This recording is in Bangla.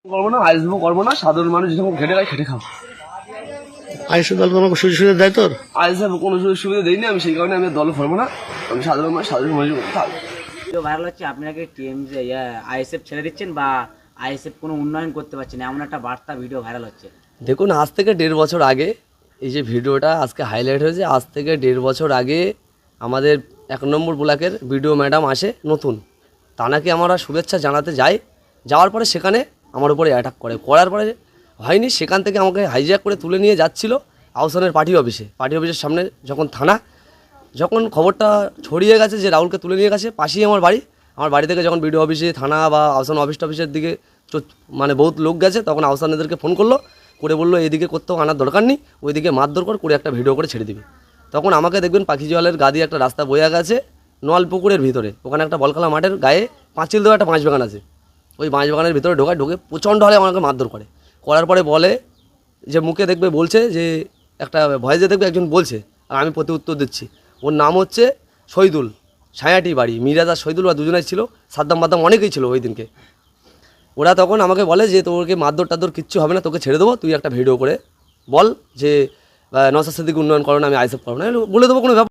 করবো না, আইএসএফ করবো না, সাধারণ মানুষ যখন খেটে খায় খেটে খাও। আইএসএফ দল তোমাকে সুযোগ সুবিধা দেয় তোর? আইএসএফ কোনো সুযোগ সুবিধা দেয়নি, আমি সেই কারণে আমি দল করবো না। আমি সাধারণ মানুষ থাকবো। ভিডিও ভাইরাল হচ্ছে আপনি নাকি আইএসএফ ছেড়ে দিচ্ছেন বা আইএসএফ কোনো উন্নয়ন করতে পারছে না, এমন একটা বার্তা ভিডিও ভাইরাল হচ্ছে। দেখুন, আজ থেকে 1.5 বছর আগে এই যে ভিডিওটা আজকে হাইলাইট হয়েছে, আজ থেকে 1.5 বছর আগে আমাদের 1 নম্বর ব্লকের বিডিও ম্যাডাম আসে নতুন, তানাকে আমরা শুভেচ্ছা জানাতে যাই। যাওয়ার পরে সেখানে আমার উপরে অ্যাটাক করার পরে হয়নি, সেখান থেকে আমাকে হাইজ্যাক করে তুলে নিয়ে যাচ্ছিল আহসানের পার্টি অফিসের সামনে। যখন খবরটা ছড়িয়ে গেছে যে রাহুলকে তুলে নিয়ে গেছে, পাশেই আমার বাড়ি থেকে যখন বিডিও অফিসে, থানা বা আহসান অফিসের দিকে মানে বহুত লোক গেছে, তখন আহসানেদেরকে ফোন করে বললো এইদিকে কোথাও আনার দরকার নেই, ওইদিকে মারধর করে একটা ভিডিও করে ছেড়ে দিবি। তখন আমাকে দেখবেন পাখিজোয়ালের গা দিয়ে একটা রাস্তা বয়ে গেছে নোয়ালপুকুরের ভিতরে, ওখানে একটা বলখেলা মাঠের গায়ে পাঁচিল দেওয়া একটা বাঁশবাগান আছে, ওই বাঁশবাগানের ভিতরে ঢুকে প্রচণ্ড হলে আমাকে মারধর করার পরে বলে যে মুখে দেখবে বলছে যে একটা ভয়েসে দেখবে একজন বলছে, আর আমি প্রতি উত্তর দিচ্ছি। ওর নাম হচ্ছে শহীদুল, ছায়াটি বাড়ি, মিরাজ আর শহীদুল বা দুজনেই ছিল, সাদ্দাম অনেকেই ছিল ওই দিনকে। ওরা তখন আমাকে বলে যে তোকে মারধর কিচ্ছু হবে না, তোকে ছেড়ে দেবো, তুই একটা ভিডিও করে বল যে নওশাদ সিদ্দিকী উন্নয়ন করো না, আমি আইএসএফ করবো না, বলে দেবো, কোনো ব্যাপার।